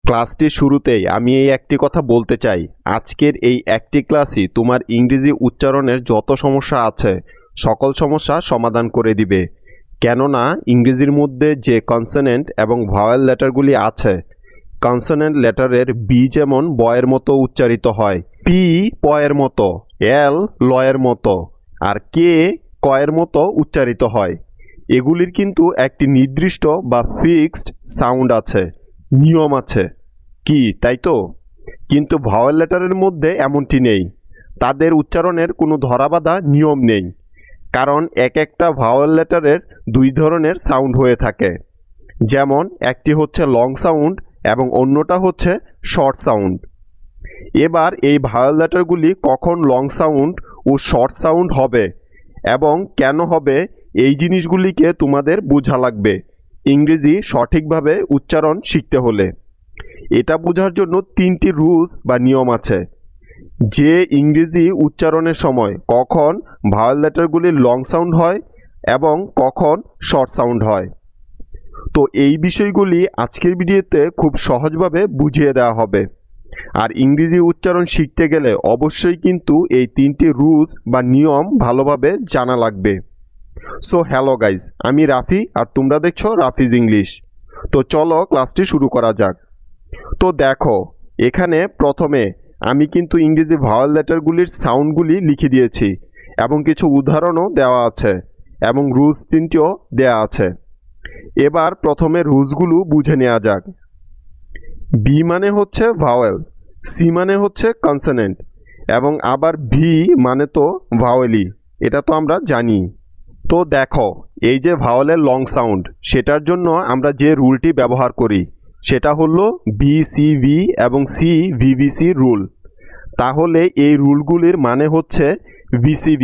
ক্লাসটির শুরুতেই আমি এই একটি কথা বলতে চাই, আজকের এই একটি ক্লাসই তোমার ইংরেজি উচ্চারণের যত সমস্যা আছে সকল সমস্যা সমাধান করে দিবে। কেননা ইংরেজির মধ্যে যে কনসোনেন্ট এবং ভাওয়েল লেটারগুলি আছে, কনসোনেন্ট লেটারের বি যেমন বয়ের মতো উচ্চারিত হয়, পি পয়ের মতো, এল লয়ের মতো, আর কে কয়ের মতো উচ্চারিত হয়। এগুলির কিন্তু একটি নির্দিষ্ট বা ফিক্সড সাউন্ড আছে, নিয়ম আছে, কি তাই তো? কিন্তু ভাওয়েল লেটারের মধ্যে এমনটি নেই, তাদের উচ্চারণের কোনো ধরাবাঁধা নিয়ম নেই। কারণ এক একটা ভাওয়েল লেটারের দুই ধরনের সাউন্ড হয়ে থাকে, যেমন একটি হচ্ছে লং সাউন্ড এবং অন্যটা হচ্ছে শর্ট সাউন্ড। এবার এই ভাওয়েল লেটারগুলি কখন long sound oh short sound হবে এবং কেন হবে, এই জিনিসগুলিকে তোমাদের বোঝা লাগবে ইংরেজি সঠিকভাবে উচ্চারণ শিখতে হলে। এটা বোঝার জন্য তিনটি রুলস বা নিয়ম আছে, যে ইংরেজি উচ্চারণের সময় কখন ভাওয়েল লেটারগুলি লং সাউন্ড হয় এবং কখন শর্ট সাউন্ড হয়। তো এই বিষয়গুলি আজকের ভিডিওতে খুব সহজভাবে বুঝিয়ে দেওয়া হবে। আর ইংরেজি উচ্চারণ শিখতে গেলে অবশ্যই কিন্তু এই তিনটি রুলস বা নিয়ম ভালোভাবে জানা লাগবে। সো হ্যালো গাইজ, আমি রাফি আর তোমরা দেখছো রাফিজ ইংলিশ। তো চলো ক্লাসটি শুরু করা যাক। তো দেখো, এখানে প্রথমে আমি কিন্তু ইংরেজি ভাওয়েল লেটারগুলির সাউন্ডগুলি লিখে দিয়েছি এবং কিছু উদাহরণও দেওয়া আছে এবং রুলস তিনটিও দেওয়া আছে। এবার প্রথমে রুলসগুলো বুঝে নেওয়া যাক। বি মানে হচ্ছে ভাওয়েল, সি মানে হচ্ছে কনসোনেন্ট এবং আবার ভি মানে তো ভাওয়েলই, এটা তো আমরা জানি। তো দেখো, এই যে ভাওয়েলের লং সাউন্ড, সেটার জন্য আমরা যে রুলটি ব্যবহার করি সেটা হলো VCV এবং CVVC রুল। তাহলে এই রুলগুলির মানে হচ্ছে VCV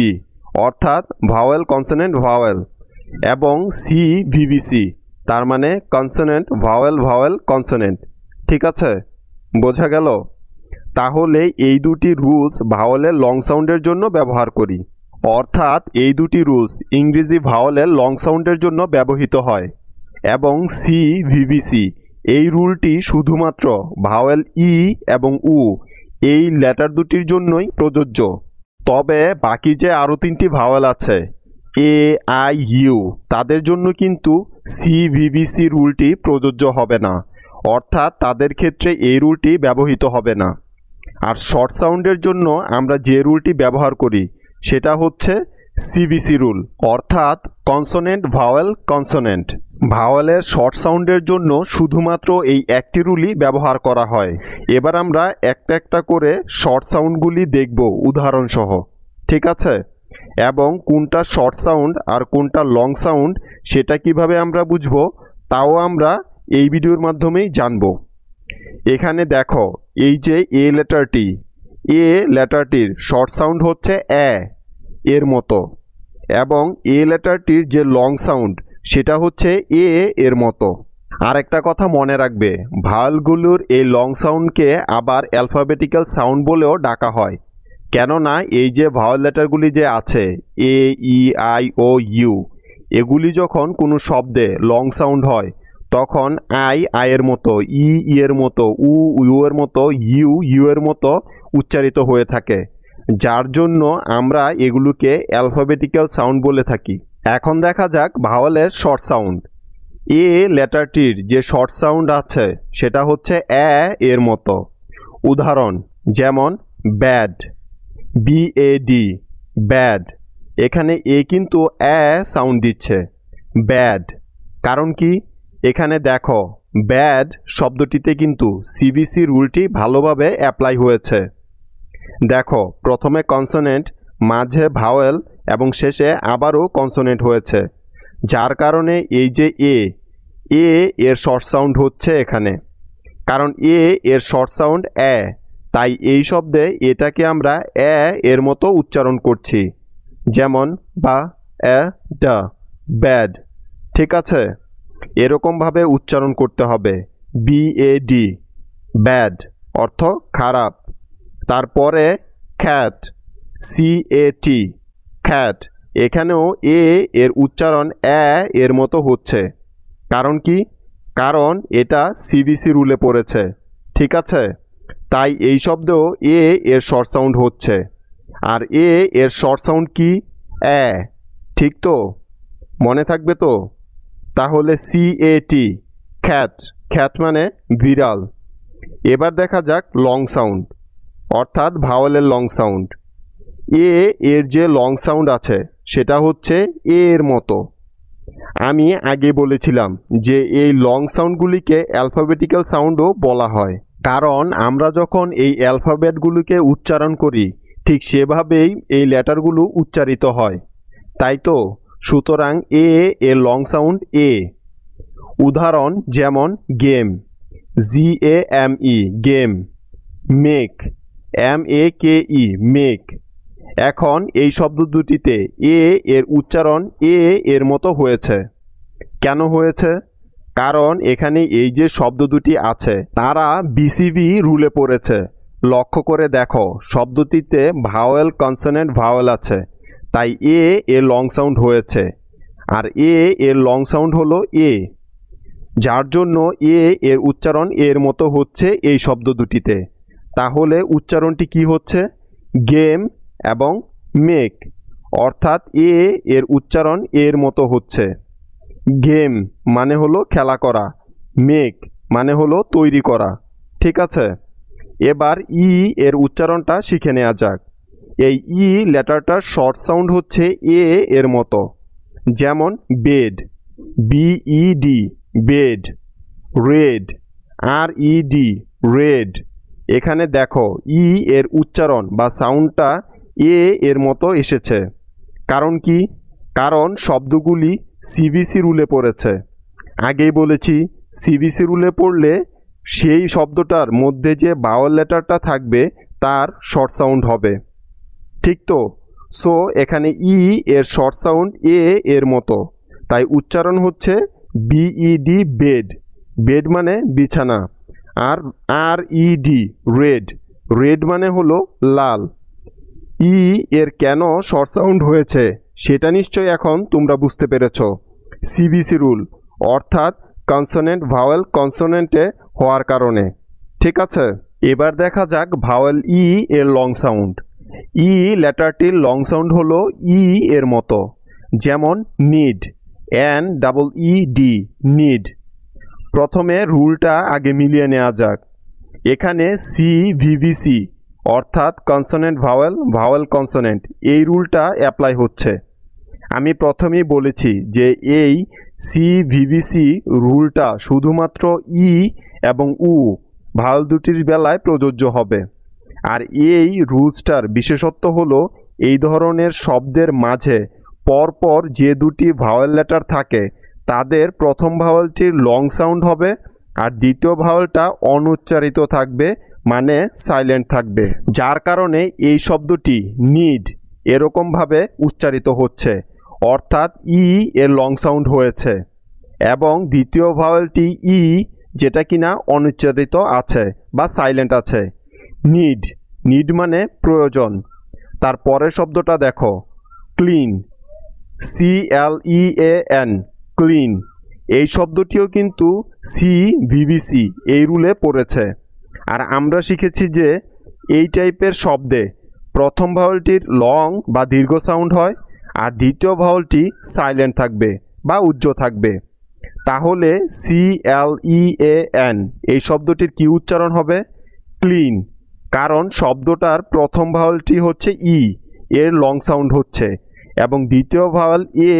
অর্থাৎ ভাওয়েল কনসোনেন্ট ভাওয়েল এবং CVVC তার মানে কনসোনেন্ট ভাওয়েল ভাওয়েল কনসোনেন্ট। ঠিক আছে, বোঝা গেল? তাহলে এই দুটি রুলস ভাওয়েলের লং সাউন্ডের জন্য ব্যবহার করি, অর্থাৎ এই দুটি রুলস ইংরেজি ভাওয়েলের লং সাউন্ডের জন্য ব্যবহৃত হয়। এবং CVVC এই রুলটি শুধুমাত্র ভাওয়েল ই এবং উ এই লেটার দুটির জন্যই প্রযোজ্য। তবে বাকি যে আরও তিনটি ভাওয়েল আছে aieou, তাদের জন্য কিন্তু CVVC রুলটি প্রযোজ্য হবে না, অর্থাৎ তাদের ক্ষেত্রে এই রুলটি ব্যবহৃত হবে না। আর শর্ট সাউন্ডের জন্য আমরা যে রুলটি ব্যবহার করি সেটা হচ্ছে CVC রুল, অর্থাৎ কনসোনেন্ট ভাওয়েল কনসোনেন্ট। ভাওয়েলের শর্ট সাউন্ডের জন্য শুধুমাত্র এই একটি রুলই ব্যবহার করা হয়। এবার আমরা একটা একটা করে শর্ট সাউন্ডগুলি দেখব উদাহরণসহ, ঠিক আছে? এবং কোনটা শর্ট সাউন্ড আর কোনটা লং সাউন্ড সেটা কিভাবে আমরা বুঝব তাও আমরা এই ভিডিওর মাধ্যমেই জানব। এখানে দেখো, এই যে এ লেটারটি, এ লেটারটির শর্ট সাউন্ড হচ্ছে এর মতো এবং এ লেটারটির যে লং সাউন্ড সেটা হচ্ছে এর মতো। আর একটা কথা মনে রাখবে, ভাওয়েলগুলোর এই লং সাউন্ডকে আবার অ্যালফাবেটিক্যাল সাউন্ড বলেও ডাকা হয়। কেননা এই যে ভাওয়েল লেটারগুলি যে আছে এ ই আই ও ইউ, এগুলি যখন কোনো শব্দে লং সাউন্ড হয় তখন আইয়ের মতো, এর মতো, ইউ এর মতো, ইউ এর মতো উচ্চারিত হয়ে থাকে, যার জন্য আমরা এগুলোকে অ্যালফাবেটিক্যাল সাউন্ড বলে থাকি। এখন দেখা যাক ভাওয়েলের শর্ট সাউন্ড। এ লেটারটির যে শর্ট সাউন্ড আছে সেটা হচ্ছে এর মতো। উদাহরণ যেমন ব্যাড, BAD, ব্যাড। এখানে এ কিন্তু সাউন্ড দিচ্ছে, ব্যাড। কারণ কি? এখানে দেখো, ব্যাড শব্দটিতে কিন্তু CVC রুলটি ভালোভাবে অ্যাপ্লাই হয়েছে। দেখো, প্রথমে কনসোনেন্ট, মাঝে ভাওয়েল এবং শেষে আবারও কনসোনেন্ট হয়েছে, যার কারণে এই যে এর শর্ট সাউন্ড হচ্ছে এখানে। কারণ এর শর্ট সাউন্ড তাই এই শব্দে এটাকে আমরা এর মতো উচ্চারণ করছি, যেমন বা ব্যাড। ঠিক আছে, এরকমভাবে উচ্চারণ করতে হবে, BAD, ব্যাড অর্থ খারাপ। তারপরে খ্যাট, CAT, খ্যাট। এখানেও এর উচ্চারণ এর মতো হচ্ছে। কারণ কি? কারণ এটা CVC রুলে পড়েছে, ঠিক আছে, তাই এই শব্দেও এ এর শর্ট সাউন্ড হচ্ছে। আর এ এর শর্ট সাউন্ড কি? অ্যা। ঠিক তো, মনে থাকবে তো? তাহলে CAT, খ্যাট। খ্যাট মানে বিড়াল। এবার দেখা যাক লং সাউন্ড, অর্থাৎ ভাওয়েলের লং সাউন্ড। এ এর যে লং সাউন্ড আছে সেটা হচ্ছে এ এর মতো। আমি আগে বলেছিলাম যে এই লং সাউন্ডগুলিকে অ্যালফাবেটিক্যাল সাউন্ডও বলা হয়, কারণ আমরা যখন এই অ্যালফাবেটগুলিকে উচ্চারণ করি ঠিক সেভাবেই এই লেটারগুলো উচ্চারিত হয়, তাই তো? সুতরাং এ এর লং সাউন্ড এ। উদাহরণ যেমন game, GAME game, make, MAKE make. এখন এই শব্দ দুটিতে এ এর উচ্চারণ এ এর মতো হয়েছে। কেন হয়েছে? কারণ এখানে এই যে শব্দ দুটি আছে তারা BCV রুলে পড়েছে। লক্ষ্য করে দেখো, শব্দটিতে ভাওয়েল, কনসোনেন্ট, ভাওয়েল আছে, তাই এ এর লং সাউন্ড হয়েছে। আর এ এর লং সাউন্ড হলো এ, যার জন্য এ এর উচ্চারণ এর মতো হচ্ছে এই শব্দ দুটিতে। তাহলে উচ্চারণটি কি হচ্ছে? গেম এবং মেক, অর্থাৎ এ এর উচ্চারণ এর মতো হচ্ছে। গেম মানে হলো খেলা করা, মেক মানে হলো তৈরি করা। ঠিক আছে, এবার ই এর উচ্চারণটা শিখে নেওয়া যাক। এই ই লেটারটার শর্ট সাউন্ড হচ্ছে এ এর মতো, যেমন bed, BED bed, red, RED red. এখানে দেখো ই এর উচ্চারণ বা সাউন্ডটা এ এর মতো এসেছে। কারণ কি? কারণ শব্দগুলি CVC রুলে পড়েছে। আগেই বলেছি CVC রুলে পড়লে সেই শব্দটার মধ্যে যে ভাওয়েল লেটারটা থাকবে তার শর্ট সাউন্ড হবে। ঠিক তো? সো এখানে ই এর শর্ট সাউন্ড এ এর মতো, তাই উচ্চারণ হচ্ছে BED বেড, বেড মানে বিছানা। আর RED রেড, রেড মানে হলো লাল। ই এর কেন শর্ট সাউন্ড হয়েছে সেটা নিশ্চয়ই এখন তোমরা বুঝতে পেরেছ। CVC রুল, অর্থাৎ কনসোনেন্ট ভাওয়েল কনসোনেন্টে হওয়ার কারণে। ঠিক আছে, এবার দেখা যাক ভাওয়েল ই এর লং সাউন্ড। ই লেটারটির লং সাউন্ড হলো ই এর মতো, যেমন নিড, NEED নিড। প্রথমে রুলটা আগে মিলিয়ে নেওয়া যাক। এখানে CVVC অর্থাৎ কনসোনেন্ট ভাওয়েল, ভাওয়েল কনসোনেন্ট, এই রুলটা অ্যাপ্লাই হচ্ছে। আমি প্রথমেই বলেছি যে এই CVVC রুলটা শুধুমাত্র ই এবং উ ভাওয়েল দুটির বেলায় প্রযোজ্য হবে। আর এই রুলসটার বিশেষত্ব হলো এই ধরনের শব্দের মাঝে পরপর যে দুটি ভাওয়েল লেটার থাকে তাদের প্রথম ভাওয়েলটির লং সাউন্ড হবে আর দ্বিতীয় ভাওয়েলটা অনুচ্চারিত থাকবে, মানে সাইলেন্ট থাকবে, যার কারণে এই শব্দটি নিড এরকমভাবে উচ্চারিত হচ্ছে, অর্থাৎ ই এর লং সাউন্ড হয়েছে। এবং দ্বিতীয় ভাওয়েলটি ই, যেটা কিনা অনুচ্চারিত আছে বা সাইলেন্ট আছে। নিড, নিড মানে প্রয়োজন। তার পরের শব্দটা দেখো, ক্লিন, CLEAN ক্লিন। এই শব্দটিও কিন্তু CVVC এই রুলে পড়েছে। আর আমরা শিখেছি যে এই টাইপের শব্দে প্রথম ভাওয়েলটির লং বা দীর্ঘ সাউন্ড হয় আর দ্বিতীয় ভাওয়েলটি সাইলেন্ট থাকবে বা উজ্জ্ব থাকবে। তাহলে CLEAN এই শব্দটির কি উচ্চারণ হবে? ক্লিন, কারণ শব্দটার প্রথম ভাওয়েলটি হচ্ছে ই, এর লং সাউন্ড হচ্ছে, এবং দ্বিতীয় ভাওয়েল এ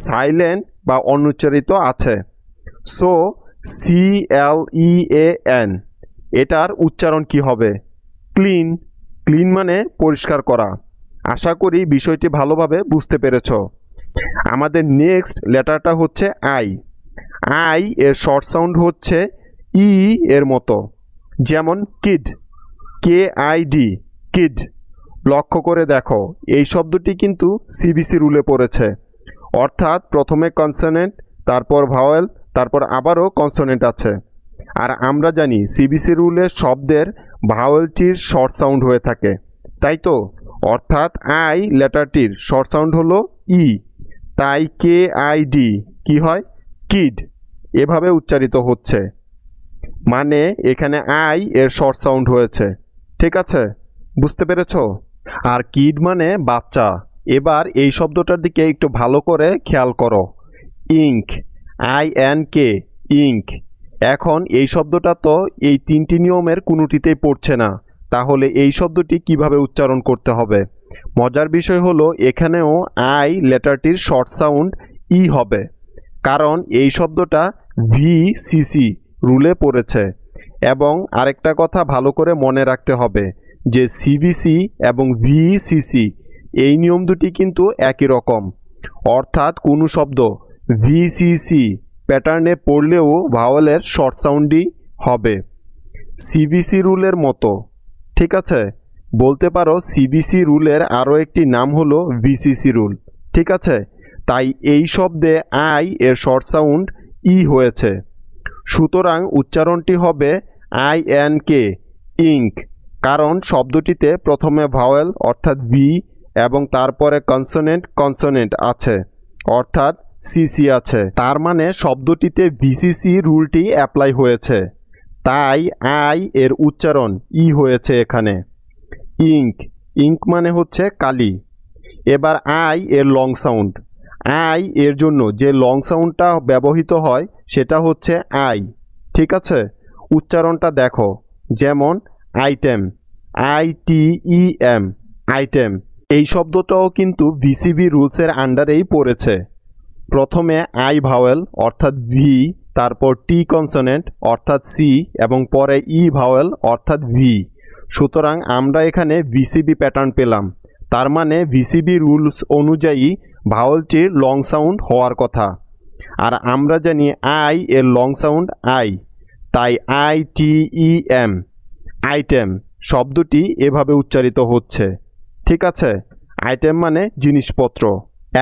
সাইলেন্ট বা অনুচ্চারিত আছে। সো CLEAN এটার উচ্চারণ কি হবে? ক্লিন। ক্লিন মানে পরিষ্কার করা। আশা করি বিষয়টি ভালোভাবে বুঝতে পেরেছ। আমাদের নেক্সট লেটারটা হচ্ছে আই। আই এর শর্ট সাউন্ড হচ্ছে ই এর মতো, যেমন কিড, KID কিড। লক্ষ্য করে দেখো এই শব্দটি কিন্তু CVC রুলে পড়েছে, অর্থাৎ প্রথমে কনসোনেন্ট, তারপর ভাওয়েল, তারপর আবারও কনসোনেন্ট আছে। আর আমরা জানি CVC রুলে শব্দের ভাওয়েলটির শর্ট সাউন্ড হয়ে থাকে, তাই তো? অর্থাৎ আই লেটারটির শর্ট সাউন্ড হলো ই, তাই KID কি হয়? কিড, এভাবে উচ্চারিত হচ্ছে। মানে এখানে আই এর শর্ট সাউন্ড হয়েছে। ঠিক আছে, বুঝতে পেরেছো? আর কিড মানে বাচ্চা। এবার এই শব্দটার দিকে একটু ভালো করে খেয়াল করো। Ink, INK, ink. এখন এই শব্দটা তো এই তিনটি নিয়মের কোনোটিতেই পড়ছে না, তাহলে এই শব্দটি কিভাবে উচ্চারণ করতে হবে? মজার বিষয় হলো এখানেও আই লেটারটির শর্ট সাউন্ড ই হবে, কারণ এই শব্দটা VCC রুলে পড়েছে। এবং আরেকটা কথা ভালো করে মনে রাখতে হবে যে CVC এবং VCC এই নিয়ম দুটি কিন্তু একই রকম, অর্থাৎ কোনো শব্দ VCC প্যাটার্নে পড়লেও ভাওয়েলের শর্ট সাউন্ডই হবে, CVC রুলের মতো। ঠিক আছে, বলতে পারো CVC রুলের আরও একটি নাম হলো VCC রুল। ঠিক আছে, তাই এই শব্দে আই এর শর্ট সাউন্ড ই হয়েছে, সুতরাং উচ্চারণটি হবে INK, ইঙ্ক, কারণ শব্দটিতে প্রথমে ভাওয়েল অর্থাৎ ভি এবং তারপরে কনসোনেন্ট আছে অর্থাৎ সিসি আছে, তার মানে শব্দটিতে VCC রুলটি অ্যাপ্লাই হয়েছে, তাই আই এর উচ্চারণ ই হয়েছে এখানে। ইঙ্ক, ইঙ্ক মানে হচ্ছে কালি। এবার আই এর লং সাউন্ড। আই এর জন্য যে লং সাউন্ডটা ব্যবহৃত হয় সেটা হচ্ছে আই। ঠিক আছে, উচ্চারণটা দেখো, যেমন আইটেম, ITEM, আইটেম। এই শব্দটাও কিন্তু VCV রুলসের আন্ডারেই পড়েছে। প্রথমে আই ভাওয়েল অর্থাৎ ভি, তারপর টি কনসোনেন্ট অর্থাৎ সি এবং পরে ই ভাওয়েল অর্থাৎ ভি। সুতরাং আমরা এখানে VCV প্যাটার্ন পেলাম, তার মানে VCV রুলস অনুযায়ী ভাওয়েলটির লং সাউন্ড হওয়ার কথা। আর আমরা জানি আই এর লং সাউন্ড আই, তাই ITEM, আইটেম শব্দটি এভাবে উচ্চারিত হচ্ছে। ঠিক আছে, আইটেম মানে জিনিসপত্র।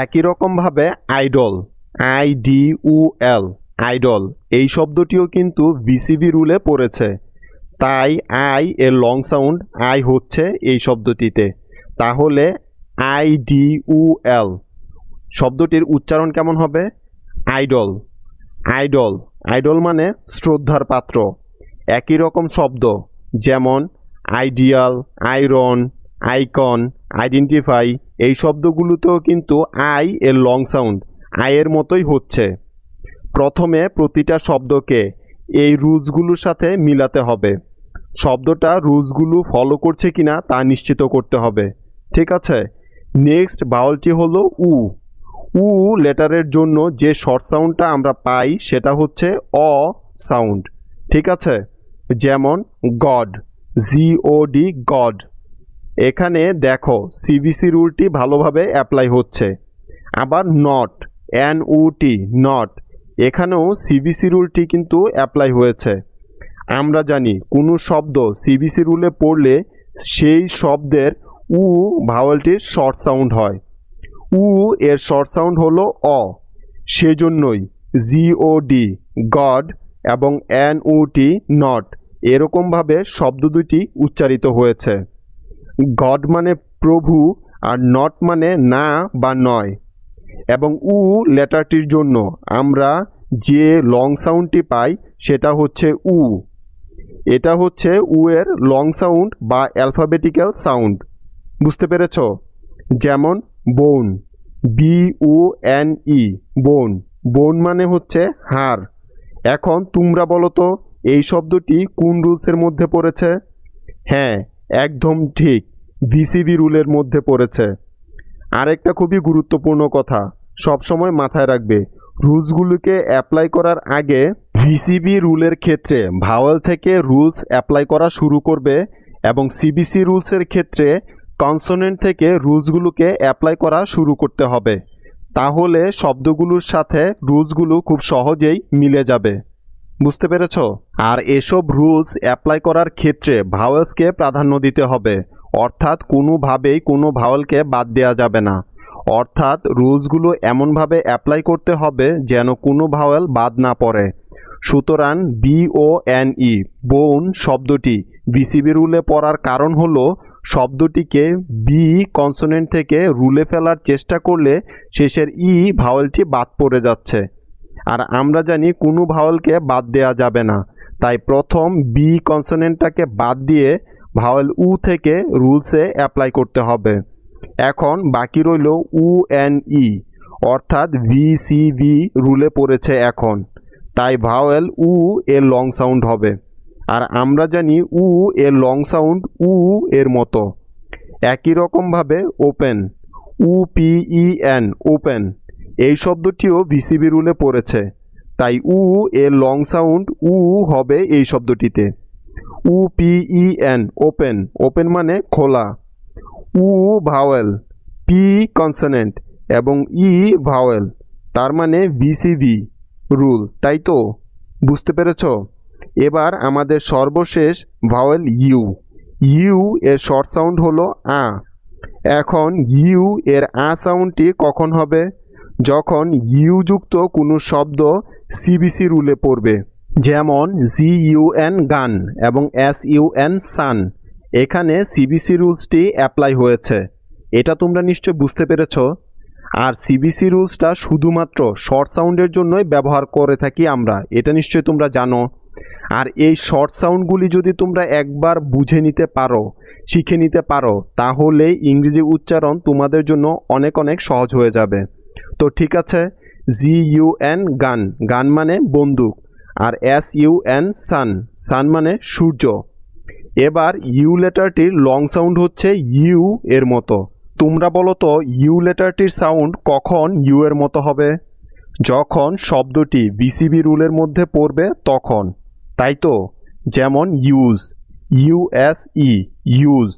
একই রকমভাবে আইডল, IDOL, আইডল, এই শব্দটিও কিন্তু VCV রুলে পড়েছে, তাই আই এর লং সাউন্ড আই হচ্ছে এই শব্দটিতে। তাহলে IDOL শব্দটির উচ্চারণ কেমন হবে? আইডল, আইডল, আইডল মানে শ্রদ্ধার পাত্র। একই রকম শব্দ যেমন আইডিয়াল, আয়রন, আইকন, আইডেন্টিফাই, এই শব্দগুলোতেও কিন্তু আই এর লং সাউন্ড আয়ের মতোই হচ্ছে। প্রথমে প্রতিটা শব্দকে এই রুলসগুলোর সাথে মিলাতে হবে, শব্দটা রুলসগুলো ফলো করছে কিনা তা নিশ্চিত করতে হবে। ঠিক আছে, নেক্সট ভাওয়েলটি হলো উ। উ লেটারের জন্য যে শর্ট সাউন্ডটা আমরা পাই সেটা হচ্ছে অ সাউন্ড। ঠিক আছে, যেমন গড, GOD, গড। এখানে দেখো CVC রুলটি ভালোভাবে অ্যাপ্লাই হচ্ছে। আবার নট, NOT, নট, এখানেও CVC রুলটি কিন্তু অ্যাপ্লাই হয়েছে। আমরা জানি কোনো শব্দ CVC রুলে পড়লে সেই শব্দের উ ভাওয়েলটির শর্ট সাউন্ড হয়। উ এর শর্ট সাউন্ড হলো অ, সেজন্যই GOD, গড এবং NOT, নট, এরকমভাবে শব্দ দুটি উচ্চারিত হয়েছে। গড মানে প্রভু আর নট মানে না বা নয়। এবং উ লেটারটির জন্য আমরা যে লং সাউন্ডটি পাই সেটা হচ্ছে উ। এটা হচ্ছে উ এর লং সাউন্ড বা অ্যালফাবেটিক্যাল সাউন্ড। বুঝতে পেরেছ? যেমন বোন, BONE, বোন, বোন মানে হচ্ছে হাড়। এখন তোমরা বলো তো এই শব্দটি কোন রুলসের মধ্যে পড়েছে? হ্যাঁ, একদম ঠিক, VCV রুলের মধ্যে পড়েছে। আরেকটা খুবই গুরুত্বপূর্ণ কথা সবসময় মাথায় রাখবে, রুলসগুলোকে অ্যাপ্লাই করার আগে VCV রুলের ক্ষেত্রে ভাওয়েল থেকে রুলস অ্যাপ্লাই করা শুরু করবে এবং CVC রুলসের ক্ষেত্রে কনসোনেন্ট থেকে রুলসগুলোকে অ্যাপ্লাই করা শুরু করতে হবে। তাহলে শব্দগুলোর সাথে রুলসগুলো খুব সহজেই মিলে যাবে। বুঝতে পেরেছ? আর এসব রুলস অ্যাপ্লাই করার ক্ষেত্রে ভাওয়েলসকে প্রাধান্য দিতে হবে, অর্থাৎ কোনোভাবেই কোনো ভাওয়েলকে বাদ দেওয়া যাবে না। অর্থাৎ রুলসগুলো এমনভাবে অ্যাপ্লাই করতে হবে যেন কোনো ভাওয়েল বাদ না পড়ে। সুতরাং BONE, বোন শব্দটি VCV রুলে পড়ার কারণ হলো শব্দটিকে বি কনসোনেন্ট থেকে রুলে ফেলার চেষ্টা করলে শেষের ই ভাওয়েলটি বাদ পড়ে যাচ্ছে। আর আমরা জানি কোনো ভাওয়েলকে বাদ দেওয়া যাবে না, তাই প্রথম বি কনসোনেন্টটাকে বাদ দিয়ে ভাওয়েল উ থেকে রুলসে অ্যাপ্লাই করতে হবে। এখন বাকি রইল উ এন ই, অর্থাৎ ভিসিভি রুলে পড়েছে এখন, তাই ভাওয়েল উ এর লং সাউন্ড হবে। আর আমরা জানি উ এর লং সাউন্ড উ এর মতো। একই রকমভাবে ওপেন, উ পি ই এন, ওপেন, এই শব্দটিও ভিসিভি রুলে পড়েছে, তাই উ এর লং সাউন্ড উ হবে এই শব্দটিতে। O P E N, open, open মানে খোলা। উ ভাওয়েল, পি কনসোনেন্ট এবং ই ভাওয়েল, তার মানে ভিসিভি রুল, তাই তো? বুঝতে পেরেছ? এবার আমাদের সর্বশেষ ভাওয়েল ইউ। ইউ এর শর্ট সাউন্ড হলো আ। এখন ইউ এর আ সাউন্ডটি কখন হবে? যখন ইউ যুক্ত কোনো শব্দ সিবিসি রুলে পড়বে, যেমন জিইউএন গান এবং এসইউএন সান। এখানে সিবিসি রুলসটি অ্যাপ্লাই হয়েছে, এটা তোমরা নিশ্চয় বুঝতে পেরেছ। আর সিবিসি রুলসটা শুধুমাত্র শর্ট সাউন্ডের জন্যই ব্যবহার করে থাকি আমরা, এটা নিশ্চয়ই তোমরা জানো। আর এই শর্ট সাউন্ডগুলি যদি তোমরা একবার বুঝে নিতে পারো, শিখে নিতে পারো, তাহলে ইংরেজি উচ্চারণ তোমাদের জন্য অনেক অনেক সহজ হয়ে যাবে। তো ঠিক আছে, জিইউএন গান, গান মানে বন্দুক, আর এসইউএন সান, সান মানে সূর্য। এবার ইউ লেটারটির লং সাউন্ড হচ্ছে ইউ এর মতো। তোমরা বলো তো ইউ লেটারটির সাউন্ড কখন ইউ এর মতো হবে? যখন শব্দটি ভিসিভি রুলের মধ্যে পড়বে তখন, তাই তো? যেমন ইউজ, ইউএসই, ইউজ,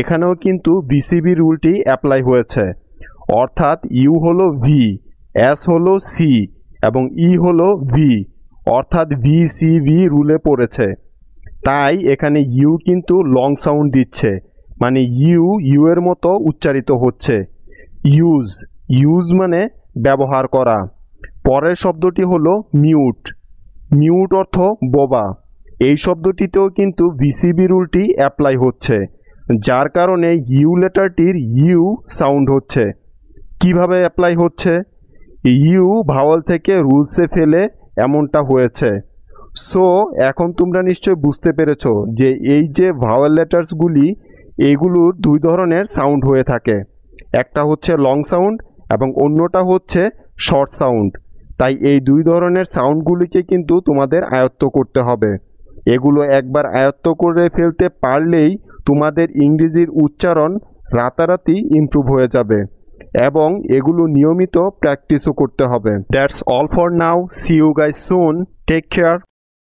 এখানেও কিন্তু ভিসিভি রুলটি অ্যাপ্লাই হয়েছে, অর্থাৎ ইউ হলো ভি, এস হলো সি এবং ই হলো ভি, অর্থাৎ ভিসিভি রুলে পড়েছে। তাই এখানে ইউ কিন্তু লং সাউন্ড দিচ্ছে, মানে ইউ ইউ এর মতো উচ্চারিত হচ্ছে। ইউজ, ইউজ মানে ব্যবহার করা। পরের শব্দটি হলো মিউট। মিউট অর্থ বোবা। এই শব্দটিতেও কিন্তু ভিসিভি রুলটি অ্যাপ্লাই হচ্ছে, যার কারণে ইউ লেটারটির ইউ সাউন্ড হচ্ছে। কিভাবে অ্যাপ্লাই হচ্ছে? ইউ ভাওয়াল থেকে রুলসে ফেলে এমনটা হয়েছে। সো এখন তোমরা নিশ্চয় বুঝতে পেরেছো যে এই যে ভাওয়াল লেটার্সগুলি, এইগুলোর দুই ধরনের সাউন্ড হয়ে থাকে, একটা হচ্ছে লং সাউন্ড এবং অন্যটা হচ্ছে শর্ট সাউন্ড। তাই এই দুই ধরনের সাউন্ডগুলিকে কিন্তু তোমাদের আয়ত্ত করতে হবে। এগুলো একবার আয়ত্ত করে ফেলতে পারলেই তোমাদের ইংরেজির উচ্চারণ রাতারাতি ইমপ্রুভ হয়ে যাবে এবং এগুলো নিয়মিত প্র্যাকটিসও করতে হবে। That's all for now. See you guys soon. Take care.